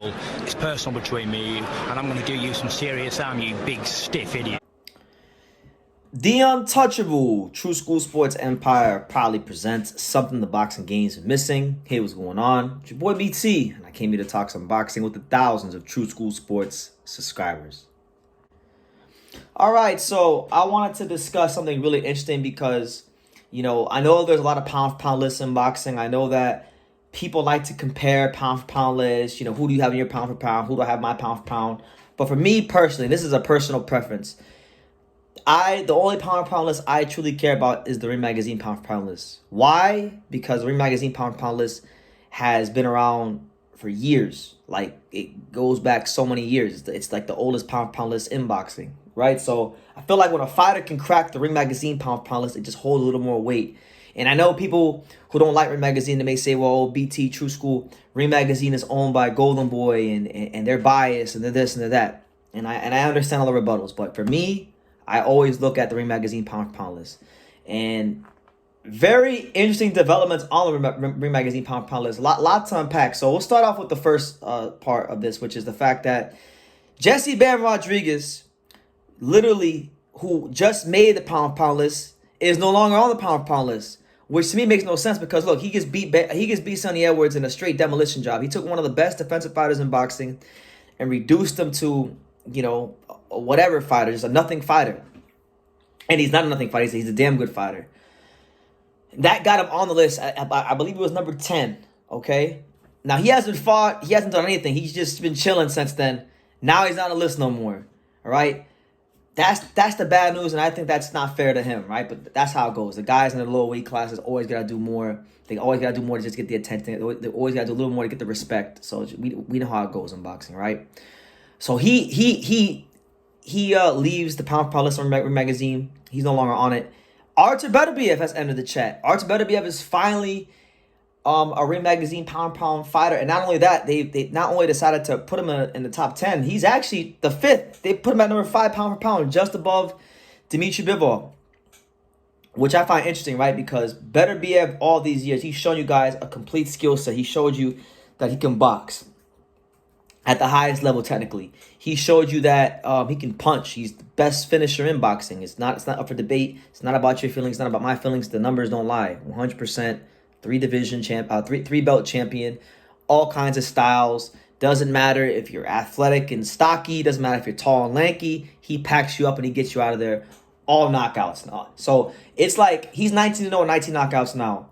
It's personal between me and you, and I'm going to do you some serious harm, you big stiff idiot. The Untouchable True School Sports Empire proudly presents something the boxing games are missing. Hey, what's going on? It's your boy BT, and I came here to talk some boxing with the thousands of True School Sports subscribers. All right, so I wanted to discuss something really interesting because, I know there's a lot of pound-for-pound lists in boxing. I know that people like to compare pound-for-pound lists. Who do you have in your pound-for-pound? Who do I have in my pound-for-pound? But for me personally, this is a personal preference. The only pound-for-pound list I truly care about is the Ring Magazine pound-for-pound list. Why? Because the Ring Magazine pound-for-pound list has been around for years. Like, it goes back so many years. It's like the oldest pound-for-pound list in boxing, right? So I feel like when a fighter can crack the Ring Magazine pound-for-pound list, it just holds a little more weight. And I know people who don't like Ring Magazine, they may say, well, BT, True School, Ring Magazine is owned by Golden Boy and they're biased and they're this and they're that. And I understand all the rebuttals. But for me, I always look at the Ring Magazine pound-for-pound list. And very interesting developments on the Ring Magazine pound-for-pound list. Lot to unpack. So we'll start off with the first part of this, which is the fact that Jesse Bam Rodriguez, literally, who just made the pound-for-pound list, is no longer on the pound-for-pound list. Which to me makes no sense because, look, he gets beat Sonny Edwards in a straight demolition job. He took one of the best defensive fighters in boxing and reduced him to, a whatever fighter, just a nothing fighter. And he's not a nothing fighter. He's a damn good fighter. That got him on the list. I believe it was number 10, okay? Now, he hasn't fought. He hasn't done anything. He's just been chilling since then. Now he's not on the list no more, all right? That's the bad news, and I think that's not fair to him, right? But that's how it goes. The guys in the lower weight classes always got to do more. They always got to do more to just get the attention. They always got to do a little more to get the respect. So we know how it goes in boxing, right? So he leaves the pound-for-pound list on Ring Magazine. He's no longer on it. Artur Beterbiev has entered the chat. Artur Beterbiev is finally a Ring Magazine pound-for-pound fighter. And not only that, they not only decided to put him in the top 10, he's actually the 5th. They put him at number 5 pound-for-pound, just above Dmitry Bivol, which I find interesting, right? Because Beterbiev, all these years, he's shown you guys a complete skill set. He showed you that he can box at the highest level technically. He showed you that he can punch. He's the best finisher in boxing. It's not up for debate. It's not about your feelings. It's not about my feelings. The numbers don't lie. 100%, three belt champion, all kinds of styles. Doesn't matter if you're athletic and stocky. Doesn't matter if you're tall and lanky. He packs you up and he gets you out of there. All knockouts now. So it's like he's 19-0 with 19 knockouts now.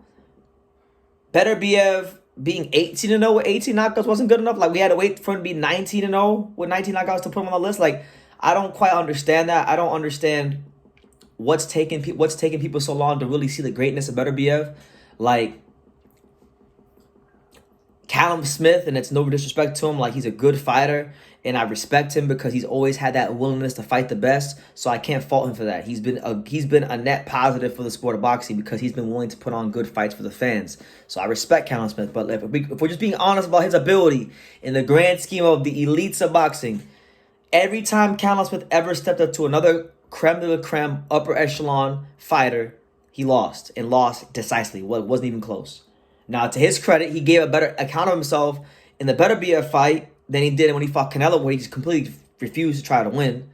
Beterbiev being 18-0 with 18 knockouts wasn't good enough. Like, we had to wait for him to be 19-0 with 19 knockouts to put him on the list. Like, I don't quite understand that. I don't understand what's taking people so long to really see the greatness of Beterbiev. Like, Callum Smith, and it's no disrespect to him, like, he's a good fighter, and I respect him because he's always had that willingness to fight the best, so I can't fault him for that. He's been a net positive for the sport of boxing because he's been willing to put on good fights for the fans. So I respect Callum Smith, but if we're just being honest about his ability in the grand scheme of the elites of boxing, every time Callum Smith ever stepped up to another creme de la creme upper echelon fighter, he lost, and lost decisively. Well, it wasn't even close. Now, to his credit, he gave a better account of himself in the Beterbiev fight than he did when he fought Canelo, where he just completely refused to try to win.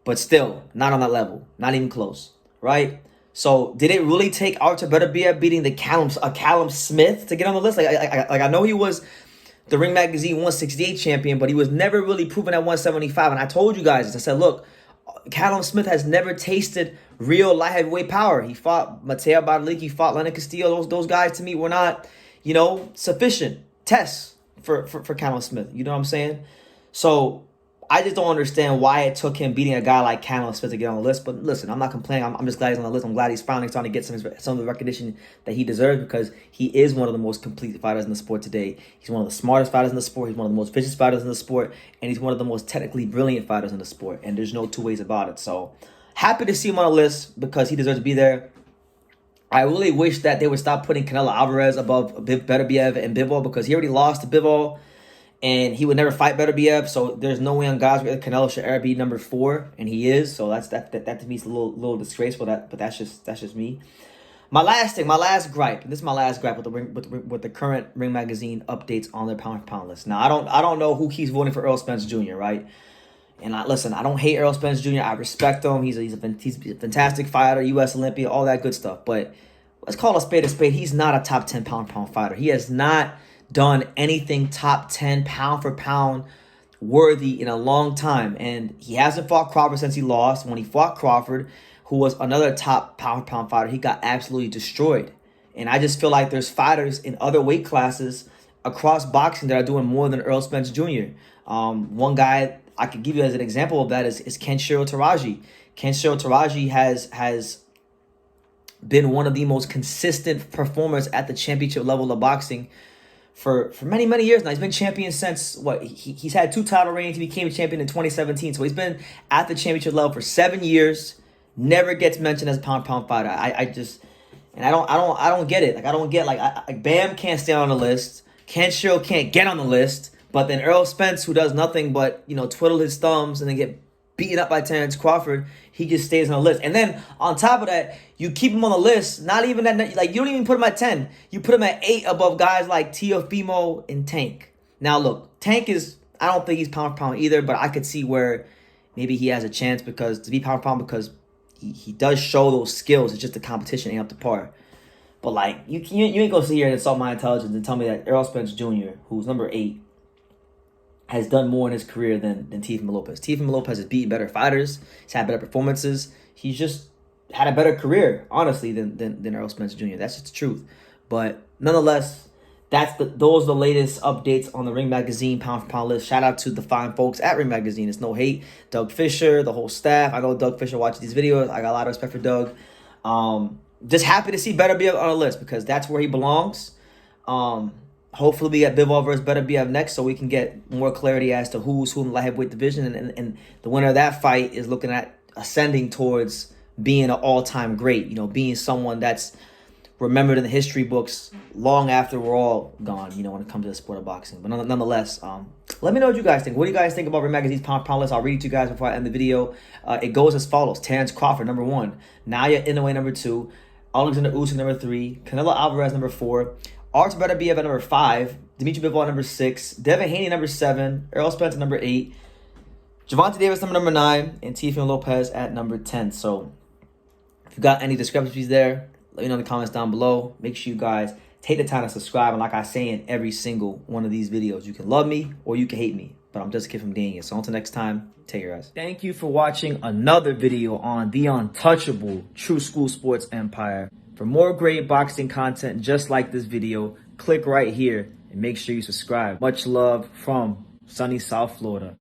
But still, not on that level. Not even close, right? So, did it really take Artur Beterbiev beating Callum Smith to get on the list? Like I know he was the Ring Magazine 168 champion, but he was never really proven at 175. And I told you guys, I said, look, Callum Smith has never tasted real light heavyweight power. He fought Mateo Badalik, he fought Leonard Castillo. Those guys, to me, were not, sufficient tests for Callum Smith. You know what I'm saying? So I just don't understand why it took him beating a guy like Callum Smith to get on the list. But listen, I'm not complaining. I'm just glad he's on the list. I'm glad he's finally starting to get some of the recognition that he deserves because he is one of the most complete fighters in the sport today. He's one of the smartest fighters in the sport. He's one of the most vicious fighters in the sport. And he's one of the most technically brilliant fighters in the sport. And there's no two ways about it. So happy to see him on the list because he deserves to be there. I really wish that they would stop putting Canelo Alvarez above Beterbiev and Bivol because he already lost to Bivol. And he would never fight Beterbiev, so there's no way on God's grade Canelo should ever be number 4, and he is. So that to me is a little disgraceful. But that's just me. My last gripe. This is my last gripe with the current Ring Magazine updates on their pound for pound list. Now I don't know who keeps voting for Errol Spence Jr., right? And listen, I don't hate Errol Spence Jr. I respect him. He's a fantastic fighter, U.S. Olympia, all that good stuff. But let's call a spade a spade. He's not a top 10 pound for pound fighter. He has not done anything top 10 pound for pound worthy in a long time. And he hasn't fought Crawford since he lost. When he fought Crawford, who was another top pound for pound fighter, he got absolutely destroyed. And I just feel like there's fighters in other weight classes across boxing that are doing more than Errol Spence Jr. One guy I could give you as an example of that is Kenshiro Taraji. Kenshiro Taraji has been one of the most consistent performers at the championship level of boxing for many, many years now. He's been champion since, he's had 2 title reigns. He became a champion in 2017. So he's been at the championship level for 7 years. Never gets mentioned as a pound fighter. I don't get it. I don't get Bam can't stay on the list. Kenshiro can't get on the list. But then Errol Spence, who does nothing but, twiddle his thumbs and then get beaten up by Terrence Crawford, he just stays on the list. And then on top of that, you keep him on the list. Not even that, you don't even put him at 10. You put him at 8 above guys like Teofimo and Tank. Now look, Tank I don't think he's pound for pound either, but I could see where maybe he has a chance to be pound for pound because he does show those skills. It's just the competition ain't up to par. But you ain't gonna sit here and insult my intelligence and tell me that Errol Spence Jr., who's number 8, has done more in his career than Teofimo Lopez. Teofimo Lopez has beaten better fighters. He's had better performances. He's just had a better career, honestly, than Errol Spence Jr. That's just the truth. But nonetheless, those are the latest updates on the Ring Magazine pound for pound list. Shout out to the fine folks at Ring Magazine. It's no hate. Doug Fisher, the whole staff. I know Doug Fisher watches these videos. I got a lot of respect for Doug. Just happy to see Beterbiev on the list because that's where he belongs. Hopefully we get Bivol versus Beterbiev next so we can get more clarity as to who's who in the light heavyweight division. And the winner of that fight is looking at ascending towards being an all-time great, being someone that's remembered in the history books long after we're all gone, when it comes to the sport of boxing. But nonetheless, let me know what you guys think. What do you guys think about Ring Magazine's pound for pound list? I'll read it to you guys before I end the video. It goes as follows. Terrence Crawford, number 1. Naoya Inoue, number 2. Alexander Usyk, number 3. Canelo Alvarez, number 4. Artur Beterbiev at number 5. Dimitri Bivol, number 6. Devin Haney, number 7. Errol Spence, number 8. Gervonta Davis, number 9. And Teofimo Lopez at number 10. So if you got any discrepancies there, let me know in the comments down below. Make sure you guys take the time to subscribe. And like I say in every single one of these videos, you can love me or you can hate me. But I'm just a kid from Daniel. So until next time, take care, guys. Thank you for watching another video on the untouchable True School Sports Empire. For more great boxing content just like this video, click right here and make sure you subscribe. Much love from sunny South Florida.